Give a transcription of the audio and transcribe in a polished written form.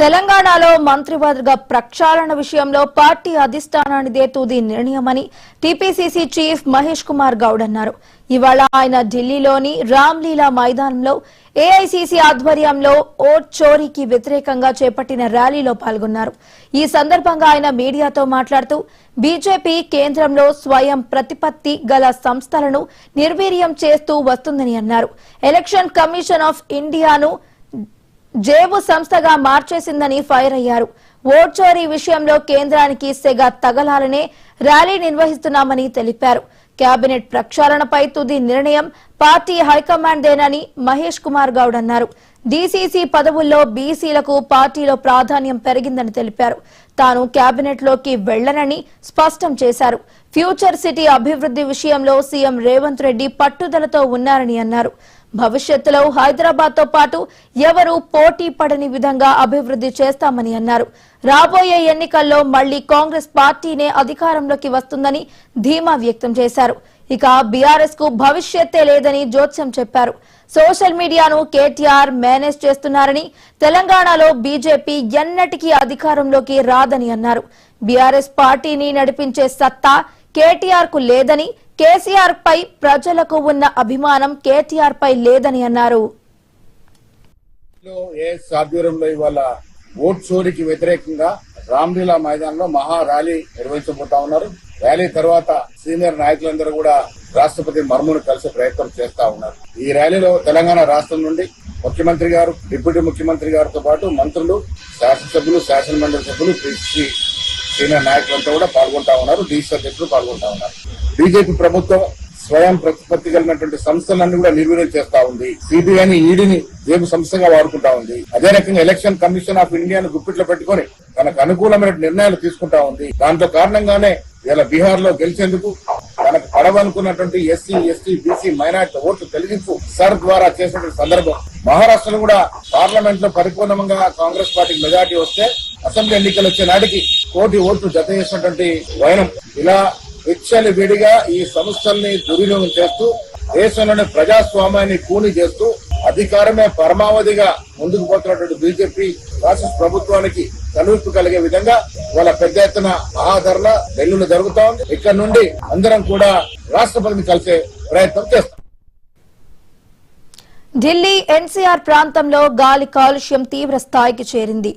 తెలంగాణలో మంత్రివర్గ ప్రక్షాళన విషయంలో పార్టీ అధిష్టానానిదే తుది నిర్ణయమని టీపీసీసీ చీఫ్ మహేష్ కుమార్ గౌడ్ అన్నారు. ఇవాళ ఆయన ఢిల్లీలోని రామ్లీలా మైదానంలో ఏఐసీసీ ఆధ్వర్యంలో ఓట్ చోరీకి వ్యతిరేకంగా చేపట్టిన ర్యాలీలో పాల్గొన్నారు. ఈ సందర్భంగా ఆయన మీడియాతో మాట్లాడుతూ బీజేపీ కేంద్రంలో స్వయం ప్రతిపత్తి గల సంస్థలను నిర్వీర్యం చేస్తూ వస్తుందని అన్నారు. ఎలక్షన్ కమిషన్ ఆఫ్ ఇండియాను జేబు సంస్థగా మార్చేసిందని ఫైర్ అయ్యారు. ఓట్ చోరీ విషయంలో కేంద్రానికి సెగ తగలాలనే ర్యాలీ నిర్వహిస్తున్నామని తెలిపారు. కేబినెట్ ప్రక్షాళనపై తుది నిర్ణయం పార్టీ హైకమాండ్దేనని మహేష్ కుమార్ గౌడ్ అన్నారు. డీసీసీ పదవుల్లో బీసీలకు పార్టీలో ప్రాధాన్యం పెరిగిందని తెలిపారు. తాను కేబినెట్ లోకి వెళ్లనని స్పష్టం చేశారు. ఫ్యూచర్ సిటీ అభివృద్ధి విషయంలో సీఎం రేవంత్ రెడ్డి పట్టుదలతో ఉన్నారని అన్నారు. భవిష్యత్తులో హైదరాబాద్ తో పాటు ఎవరూ పోటీ పడని విధంగా అభివృద్ధి చేస్తామని అన్నారు. రాబోయే ఎన్నికల్లో మళ్లీ కాంగ్రెస్ పార్టీనే అధికారంలోకి వస్తుందని ధీమా వ్యక్తం చేశారు. ఇక బీఆర్ఎస్ కు భవిష్యత్తే లేదని జోత్స్యం చెప్పారు. సోషల్ మీడియాను కేటీఆర్ మేనేజ్ చేస్తున్నారని, తెలంగాణలో బీజేపీ ఎన్నటికీ అధికారంలోకి రాదని అన్నారు. బీఆర్ఎస్ పార్టీని నడిపించే సత్తా కేటీఆర్ కు లేదని, కేసీఆర్ పై ప్రజలకు ఉన్న అభిమానం కేటీఆర్ పై లేదని అన్నారు. ఇవాళ ఓట్ చోరీకి వ్యతిరేకంగా రామ్లీలా మైదానంలో మహా ర్యాలీ నిర్వహించబోతా ఉన్నారు. ర్యాలీ తర్వాత సీనియర్ నాయకులందరూ కూడా రాష్ట్రపతి మర్మును కలిసే ప్రయత్నం చేస్తా ఉన్నారు. ఈ ర్యాలీలో తెలంగాణ రాష్ట్రం నుండి ముఖ్యమంత్రి గారు, డిప్యూటీ ముఖ్యమంత్రి గారితో పాటు మంత్రులు, శాసనసభ్యులు, శాసనమండలి సభ్యులు, సీనియర్ నాయకులంతా కూడా పాల్గొంటా ఉన్నారు. డీసీ అధ్యక్షులు పాల్గొంటా ఉన్నారు. బీజేపీ ప్రభుత్వం స్వయం ప్రతిపత్తి కలిగినటువంటి సంస్థలన్నీ కూడా నిర్వీర్యం చేస్తా ఉంది. సిబిఐని, ఈడీని జేబు సంస్థగా వాడుకుంటా ఉంది. అదే రకంగా ఎలక్షన్ కమిషన్ ఆఫ్ ఇండియాను గుప్పిట్లో పెట్టుకుని తనకు అనుకూలమైన నిర్ణయాలు తీసుకుంటా ఉంది. దాంట్లో కారణంగానే ఇలా బీహార్ లో గెలిచేందుకు తనకు పడవనుకున్నటువంటి ఎస్సీ, ఎస్టీ, బీసీ, మైనార్టీ ఓట్లు తొలగింపు సర్ ద్వారా చేసినటువంటి సందర్భం. మహారాష్ట్రలో కూడా పార్లమెంట్ లో పరిపూర్ణంగా కాంగ్రెస్ పార్టీకి మెజార్టీ వస్తే అసెంబ్లీ ఎన్నికలు వచ్చే నాటికి 1 కోటి ఓట్లు జత చేసినటువంటి వైనం. ఇలా విడిగా ఈ సంస్థల్ని దుర్వినియోగం చేస్తూ దేశంలోని ప్రజాస్వామ్యాన్ని కూని చేస్తూ అధికారమే పరమావధిగా ముందుకు పోతున్నటువంటి బీజేపీ రాష్ట్ర ప్రభుత్వానికి కనువిప్పు కలిగే విధంగా వాళ్ళ పెద్ద ఎత్తున ఆదరణ ఢిల్లీలో జరుగుతా ఉంది. ఇక్కడ నుండి అందరం కూడా రాష్ట్రపతిని కలిసే ప్రయత్నం చేస్తాం. ఢిల్లీ ఎన్సీఆర్ ప్రాంతంలో గాలి కాలుష్యం తీవ్ర స్థాయికి చేరింది.